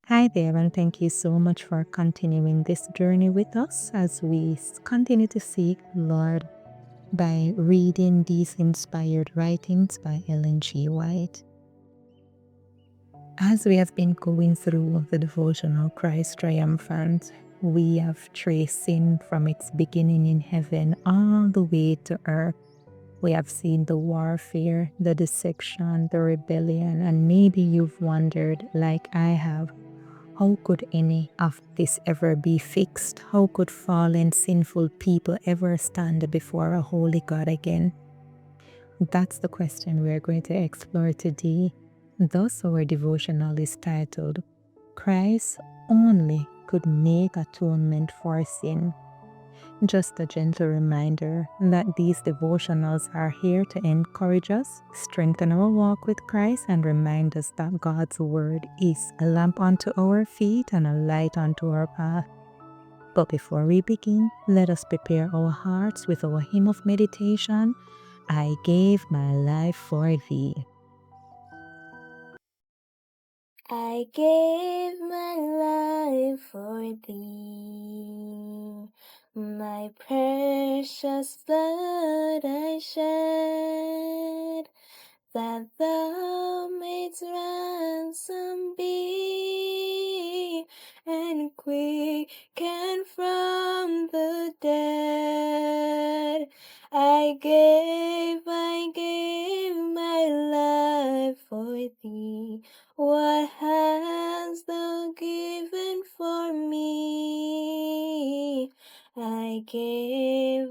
Hi there, and thank you so much for continuing this journey with us as we continue to seek the Lord by reading these inspired writings by Ellen G. White. As we have been going through the devotional Christ Triumphant, we have traced sin from its beginning in heaven all the way to earth. We have seen the warfare, the deception, the rebellion, and maybe you've wondered, like I have, how could any of this ever be fixed? How could fallen, sinful people ever stand before a holy God again? That's the question we're going to explore today. Thus, our devotional is titled, Christ Only Could Make Atonement for Sin. Just a gentle reminder that these devotionals are here to encourage us, strengthen our walk with Christ, and remind us that God's Word is a lamp unto our feet and a light unto our path. But before we begin, let us prepare our hearts with our hymn of meditation, I Gave My Life for Thee. I gave my life for thee, my precious blood I shed, that thou mayst ransom be, and quicken from the dead. I gave my life for thee. What hast thou given for me? I gave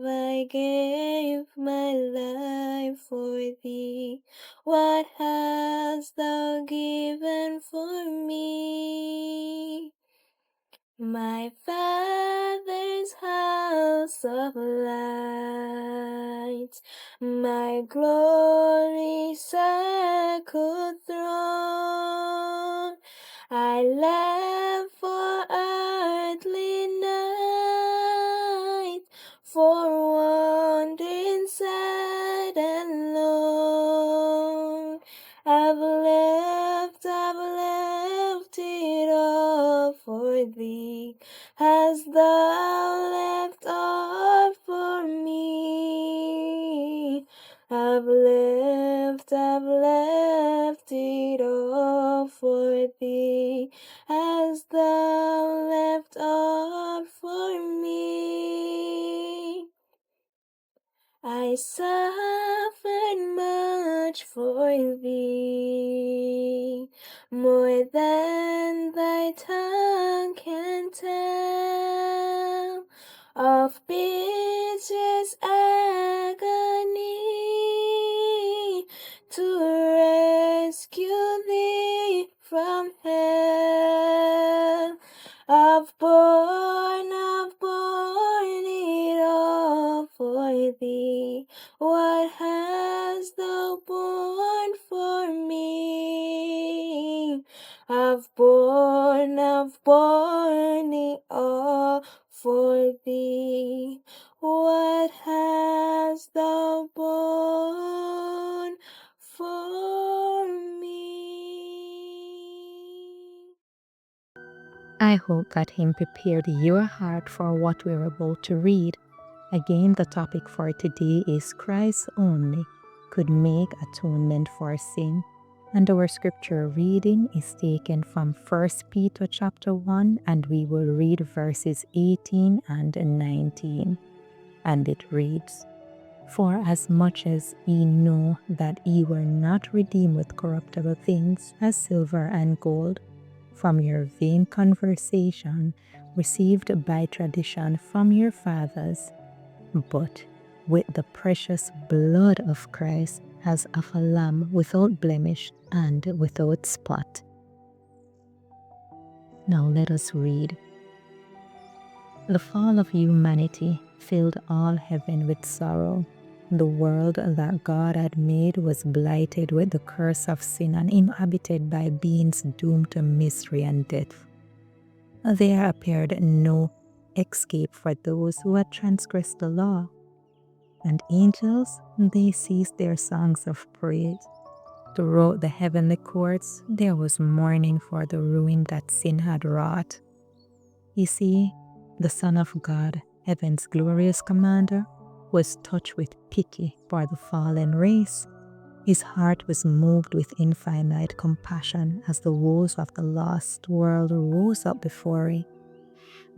my life for thee. What hast thou given for me? My Father's house of light, my glory circled throne, I left for earthly night, for wandering sad and lone. I've left it all for thee. Hast thou left all for me? I've left it all for thee. Hast thou left all for me? I suffered much for thee, more than thy tongue can tell, of piteous agony, to rescue thee from hell. I've borne it all for thee. What hast thou borne for me? I've borne it all for thee. What hast thou borne for me? I hope that hymn prepared your heart for what we're about to read. Again, the topic for today is Christ only could make atonement for sin. And our scripture reading is taken from 1 Peter chapter 1, and we will read verses 18 and 19. And it reads, For as much as ye know that ye were not redeemed with corruptible things, as silver and gold, from your vain conversation received by tradition from your fathers, but with the precious blood of Christ as of a lamb without blemish and without spot. Now let us read. The fall of humanity filled all heaven with sorrow. The world that God had made was blighted with the curse of sin and inhabited by beings doomed to misery and death. There appeared no escape for those who had transgressed the law, and angels, they ceased their songs of praise. Throughout the heavenly courts, there was mourning for the ruin that sin had wrought. You see, the Son of God, heaven's glorious commander, was touched with pity for the fallen race. His heart was moved with infinite compassion as the woes of the lost world rose up before him.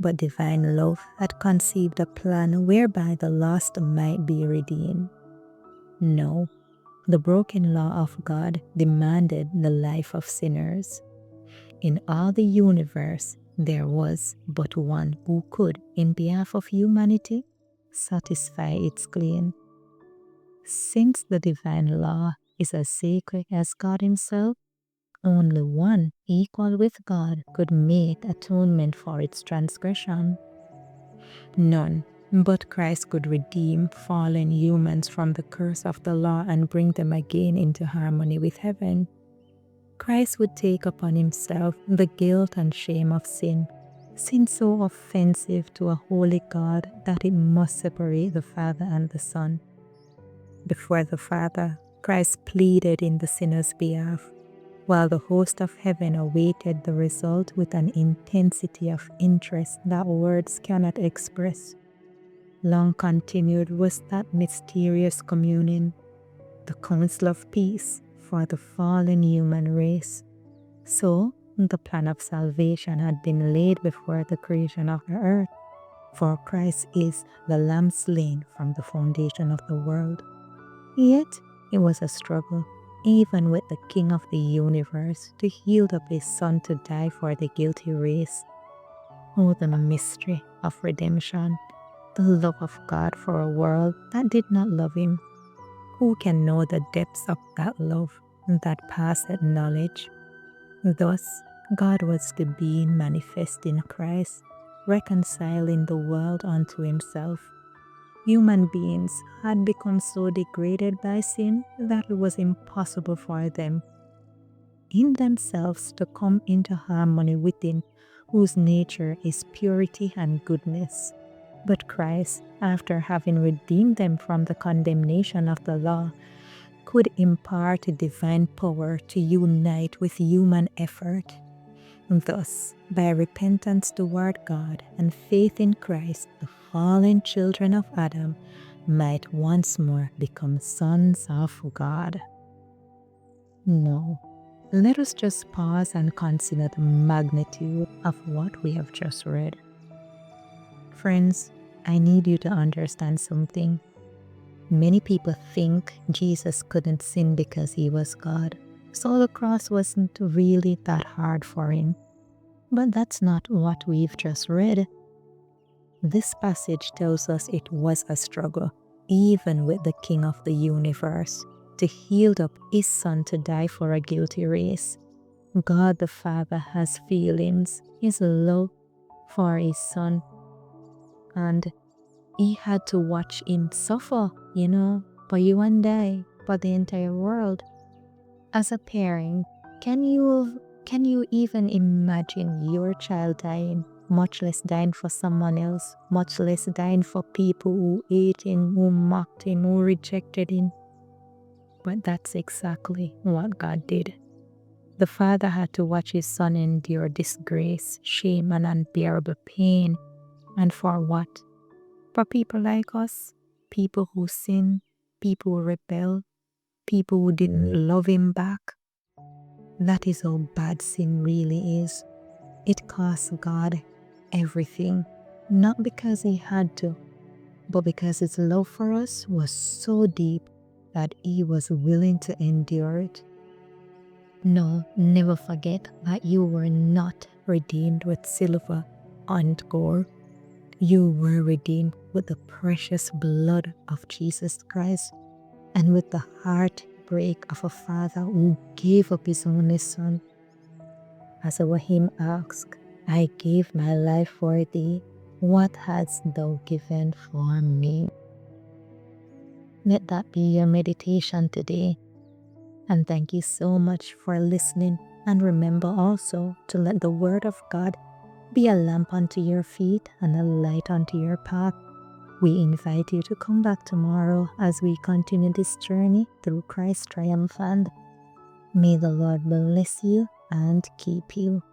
But divine love had conceived a plan whereby the lost might be redeemed. No, the broken law of God demanded the life of sinners. In all the universe, there was but one who could, in behalf of humanity, satisfy its claim. Since the divine law is as sacred as God Himself, only one equal with God could make atonement for its transgression. None but Christ could redeem fallen humans from the curse of the law and bring them again into harmony with heaven. Christ would take upon Himself the guilt and shame of sin so offensive to a holy God that it must separate the Father and the Son. Before the Father, Christ pleaded in the sinner's behalf, while the host of heaven awaited the result with an intensity of interest that words cannot express. Long continued was that mysterious communion, the counsel of peace for the fallen human race. So, the plan of salvation had been laid before the creation of the earth, for Christ is the Lamb slain from the foundation of the world. Yet, it was a struggle, even with the King of the universe, to yield up His Son to die for the guilty race. Oh, the mystery of redemption, the love of God for a world that did not love Him. Who can know the depths of that love that passeth knowledge? Thus, God was to be manifest in Christ, reconciling the world unto Himself. Human beings had become so degraded by sin that it was impossible for them in themselves to come into harmony with Him, whose nature is purity and goodness. But Christ, after having redeemed them from the condemnation of the law, could impart divine power to unite with human effort. Thus, by repentance toward God and faith in Christ, the fallen children of Adam might once more become sons of God. No, let us just pause and consider the magnitude of what we have just read. Friends, I need you to understand something. Many people think Jesus couldn't sin because He was God, so the cross wasn't really that hard for Him. But that's not what we've just read. This passage tells us it was a struggle, even with the King of the universe, to yield up His Son to die for a guilty race. God the Father has feelings, His love for His Son, and He had to watch Him suffer, for you and I, for the entire world. As a parent, can you even imagine your child dying, much less dying for someone else, much less dying for people who ate Him, who mocked Him, who rejected Him? But that's exactly what God did. The Father had to watch His Son endure disgrace, shame, and unbearable pain. And for what? For people like us, people who sin, people who rebel, people who didn't love Him back. That is how bad sin really is. It cost God everything, not because He had to, but because His love for us was so deep that He was willing to endure it. No, never forget that you were not redeemed with silver and gold. You were redeemed with the precious blood of Jesus Christ and with the heartbreak of a father who gave up His only Son. As our hymn asks, I gave my life for thee, what hast thou given for me? Let that be your meditation today. And thank you so much for listening. And remember also to let the Word of God be a lamp unto your feet and a light unto your path. We invite you to come back tomorrow as we continue this journey through Christ Triumphant. May the Lord bless you and keep you.